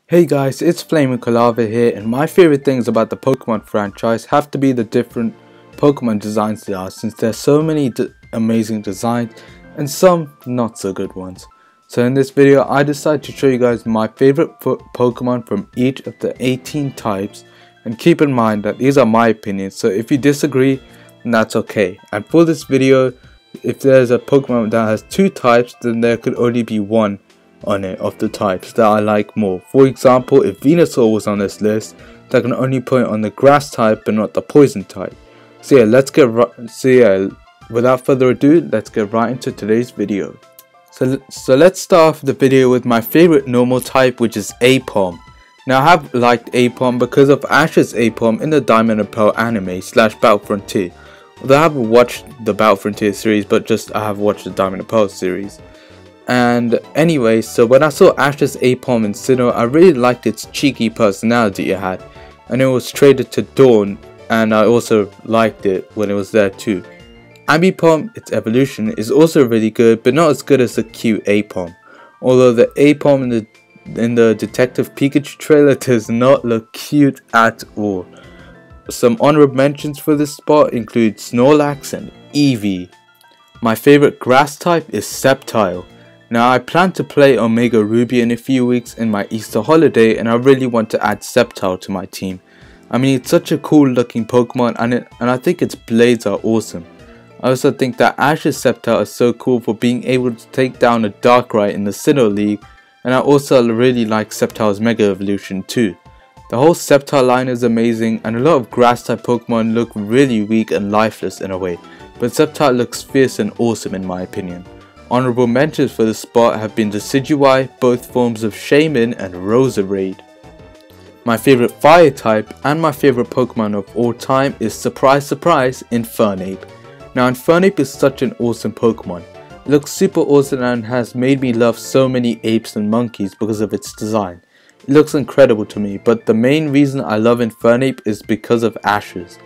Hey guys, it's Flaming Kalava here, and my favorite things about the Pokemon franchise have to be the different Pokemon designs there are, since there's so many amazing designs and some not so good ones. So in this video I decided to show you guys my favorite Pokemon from each of the 18 types, and keep in mind that these are my opinions, so if you disagree then that's okay. And for this video, if there's a Pokemon that has two types, then there could only be one on it of the types that I like more. For example, if Venusaur was on this list, that can only point on the grass type but not the poison type. So yeah, without further ado, let's get right into today's video. So let's start off the video with my favorite normal type, which is Apom. Now I have liked Apom because of Ash's Apom in the Diamond and Pearl anime / Battle Frontier. Although I haven't watched the Battle Frontier series, but I have watched the Diamond and Pearl series. And anyway, so when I saw Ash's Apom in Sinnoh, I really liked its cheeky personality it had, and it was traded to Dawn, and I also liked it when it was there too. Ambipom, its evolution, is also really good, but not as good as the cute Apom. Although the Apom in the Detective Pikachu trailer does not look cute at all. Some honorable mentions for this spot include Snorlax and Eevee. My favorite grass type is Sceptile. Now I plan to play Omega Ruby in a few weeks in my Easter holiday, and I really want to add Sceptile to my team. I mean, it's such a cool looking Pokemon, and I think its blades are awesome. I also think that Ash's Sceptile is so cool for being able to take down a Darkrai in the Sinnoh League, and I also really like Sceptile's Mega Evolution too. The whole Sceptile line is amazing, and a lot of grass type Pokemon look really weak and lifeless in a way, but Sceptile looks fierce and awesome in my opinion. Honorable mentions for this spot have been Decidueye, both forms of Shaman, and Roserade. My favorite fire type and my favorite Pokemon of all time is, surprise surprise, Infernape. Now Infernape is such an awesome Pokemon. It looks super awesome and has made me love so many apes and monkeys because of its design. It looks incredible to me, but the main reason I love Infernape is because of Ash's.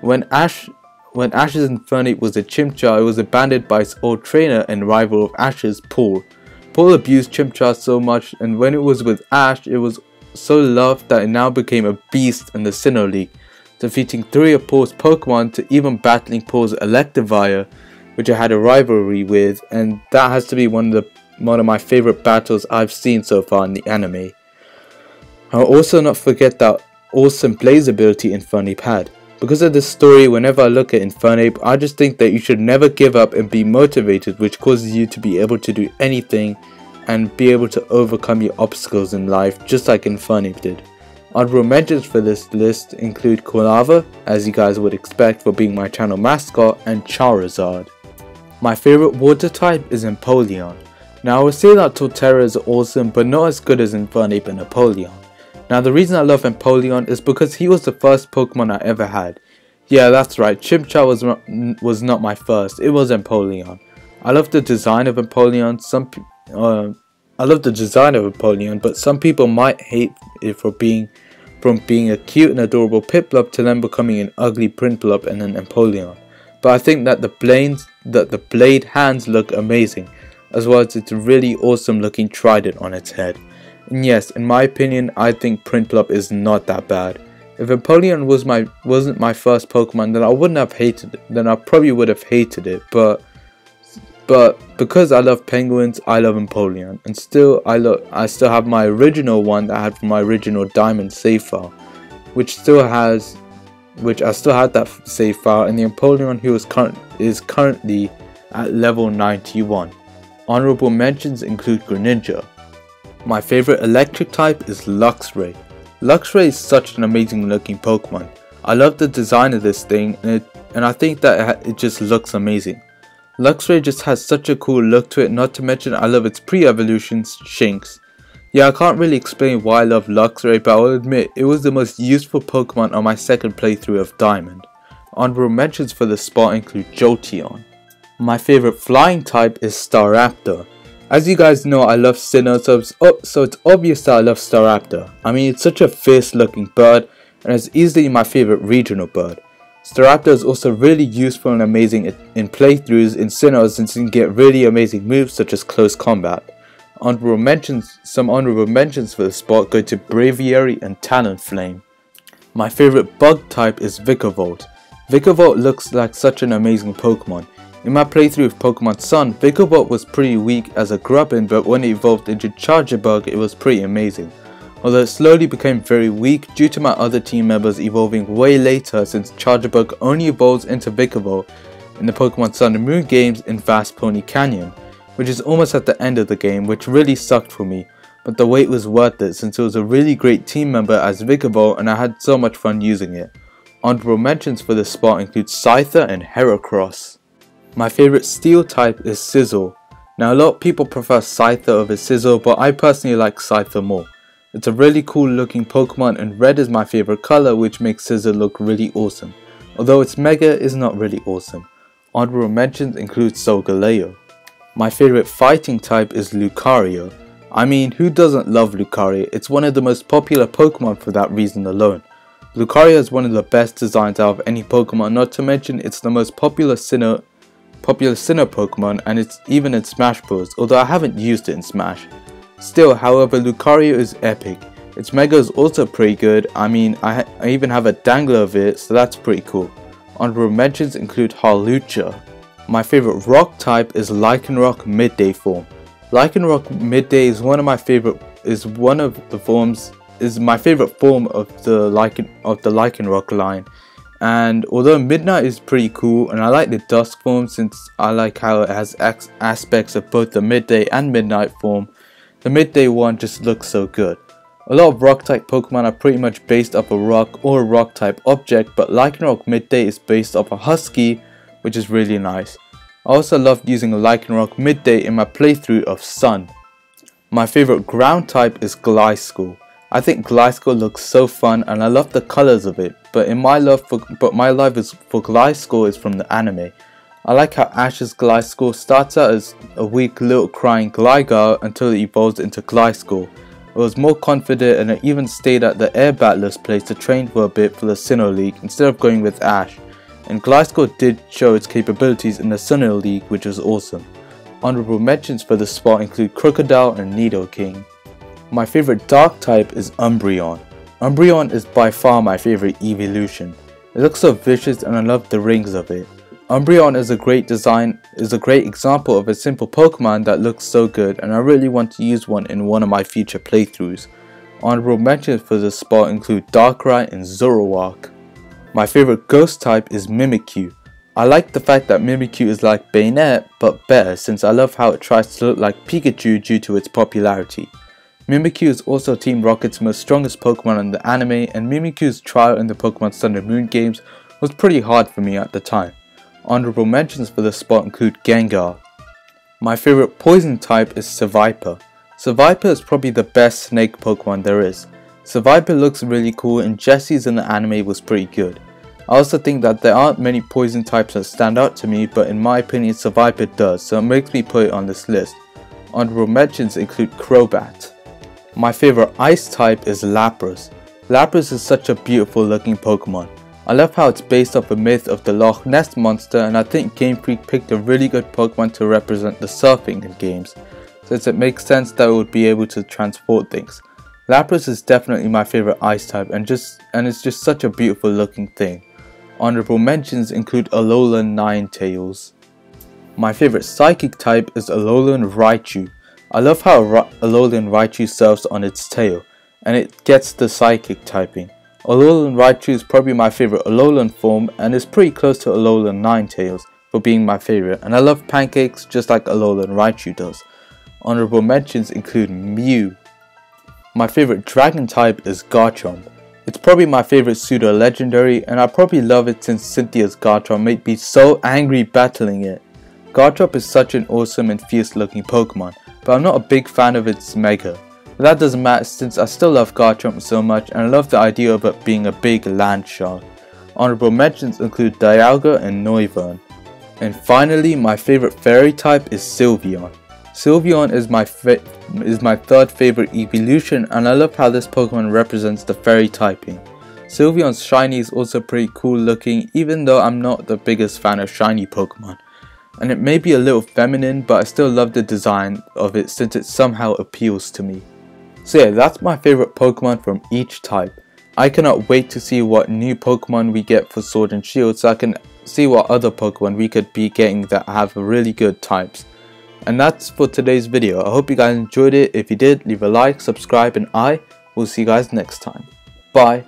When Ash's Infernape was a Chimchar, it was abandoned by its old trainer and rival of Ash's, Paul. Paul abused Chimchar so much, and when it was with Ash, it was so loved that it now became a beast in the Sinnoh League, defeating 3 of Paul's Pokemon to even battling Paul's Electivire, which I had a rivalry with, and that has to be one of my favorite battles I've seen so far in the anime. I'll also not forget that awesome Blaze ability Infernape had. Because of this story, whenever I look at Infernape, I just think that you should never give up and be motivated, which causes you to be able to do anything and be able to overcome your obstacles in life, just like Infernape did. Honorable mentions for this list include Kalava, as you guys would expect for being my channel mascot, and Charizard. My favorite water type is Empoleon. Now I would say that Torterra is awesome, but not as good as Infernape and Empoleon. Now the reason I love Empoleon is because he was the first Pokemon I ever had. Yeah, that's right, Chimchar was not my first, it was Empoleon. I love the design of Empoleon, but some people might hate it from being a cute and adorable Piplup to then becoming an ugly Prinplup and an Empoleon. But I think that the blade hands look amazing, as well as its really awesome looking trident on its head. And yes, in my opinion, I think Prinplup is not that bad. If Empoleon wasn't my first Pokemon, then I wouldn't have hated it. Then I probably would have hated it. But because I love penguins, I love Empoleon. And I still have my original one that I had from my original Diamond save file, which I still had that save file. And the Empoleon who is currently at level 91. Honorable mentions include Greninja. My favorite electric type is Luxray. Luxray is such an amazing looking Pokemon. I love the design of this thing, and I think that it just looks amazing. Luxray just has such a cool look to it, not to mention I love its pre-evolution, Shinx. Yeah, I can't really explain why I love Luxray, but I'll admit it was the most useful Pokemon on my second playthrough of Diamond. Honorable mentions for the spot include Jolteon. My favorite flying type is Staraptor. As you guys know, I love Sinnoh, so it's obvious that I love Staraptor. I mean, it's such a fierce looking bird, and it's easily my favorite regional bird. Staraptor is also really useful and amazing in playthroughs in Sinnoh, since it can get really amazing moves such as close combat. Some honorable mentions for the spot go to Braviary and Talonflame. My favorite bug type is Vikavolt. Vikavolt looks like such an amazing Pokemon. In my playthrough of Pokemon Sun, Vikavolt was pretty weak as a Grubbin, but when it evolved into Charjabug, it was pretty amazing. Although it slowly became very weak due to my other team members evolving way later, since Charjabug only evolves into Vikavolt in the Pokemon Sun and Moon games in Vast Pony Canyon, which is almost at the end of the game, which really sucked for me, but the wait was worth it since it was a really great team member as Vikavolt and I had so much fun using it. Honorable mentions for this spot include Scyther and Heracross. My favorite steel type is Sizzle. Now a lot of people prefer Scyther over Sizzle, but I personally like Scyther more. It's a really cool looking Pokemon and red is my favorite color, which makes Sizzle look really awesome, although its Mega is not really awesome. Honorable mentions include Solgaleo. My favorite fighting type is Lucario. I mean, who doesn't love Lucario? It's one of the most popular Pokemon for that reason alone. Lucario is one of the best designs out of any Pokemon, not to mention it's the most popular Sinnoh Pokemon, and it's even in Smash Bros, although I haven't used it in Smash. Still, however, Lucario is epic. Its Mega is also pretty good. I mean, I even have a dangler of it, so that's pretty cool. Honorable mentions include Hawlucha. My favorite rock type is Lycanroc Midday form. Lycanroc Midday is my favorite form of the Lycanroc line. And although Midnight is pretty cool, and I like the Dusk form since I like how it has aspects of both the Midday and Midnight form, the Midday one just looks so good. A lot of rock type Pokemon are pretty much based off a rock or a rock type object, but Lycanroc Midday is based off a Husky, which is really nice. I also loved using a Lycanroc Midday in my playthrough of Sun. My favorite ground type is Gliscor. I think Gliscor looks so fun and I love the colors of it, but my love for Gliscor is from the anime. I like how Ash's Gliscor starts out as a weak little crying Gligar until it evolves into Gliscor. I was more confident and I even stayed at the Air Battler's place to train for a bit for the Sinnoh League instead of going with Ash. And Gliscor did show its capabilities in the Sinnoh League, which was awesome. Honorable mentions for this spot include Crocodile and Nidoking. My favorite dark type is Umbreon. Umbreon is by far my favorite evolution. It looks so vicious and I love the rings of it. Umbreon is a great example of a simple Pokemon that looks so good, and I really want to use one in one of my future playthroughs. Honorable mentions for this spot include Darkrai and Zoroark. My favorite ghost type is Mimikyu. I like the fact that Mimikyu is like Banette but better, since I love how it tries to look like Pikachu due to its popularity. Mimikyu is also Team Rocket's most strongest Pokemon in the anime, and Mimikyu's trial in the Pokemon Sun and Moon games was pretty hard for me at the time. Honorable mentions for this spot include Gengar. My favorite poison type is Seviper. Seviper is probably the best snake Pokemon there is. Seviper looks really cool and Jessie's in the anime was pretty good. I also think that there aren't many poison types that stand out to me, but in my opinion Seviper does, so it makes me put it on this list. Honorable mentions include Crobat. My favorite ice type is Lapras. Lapras is such a beautiful looking Pokemon. I love how it's based off a myth of the Loch Ness Monster, and I think Game Freak picked a really good Pokemon to represent the surfing in games, since it makes sense that it would be able to transport things. Lapras is definitely my favorite ice type and it's just such a beautiful looking thing. Honorable mentions include Alolan Ninetales. My favorite psychic type is Alolan Raichu. I love how Alolan Raichu surfs on its tail, and it gets the psychic typing. Alolan Raichu is probably my favorite Alolan form and is pretty close to Alolan Ninetales for being my favorite, and I love pancakes just like Alolan Raichu does. Honorable mentions include Mew. My favorite dragon type is Garchomp. It's probably my favorite pseudo-legendary, and I probably love it since Cynthia's Garchomp made me so angry battling it. Garchomp is such an awesome and fierce looking Pokemon, but I'm not a big fan of its Mega. But that doesn't matter since I still love Garchomp so much and I love the idea of it being a big land shark. Honorable mentions include Dialga and Noivern. And finally, my favorite fairy type is Sylveon. Sylveon is my third favorite evolution, and I love how this Pokemon represents the fairy typing. Sylveon's shiny is also pretty cool looking, even though I'm not the biggest fan of shiny Pokemon. and it may be a little feminine, but I still love the design of it since it somehow appeals to me. So yeah, that's my favorite Pokemon from each type. I cannot wait to see what new Pokemon we get for Sword and Shield, so I can see what other Pokemon we could be getting that have really good types. And that's for today's video. I hope you guys enjoyed it. If you did, leave a like, subscribe, and I will see you guys next time. Bye.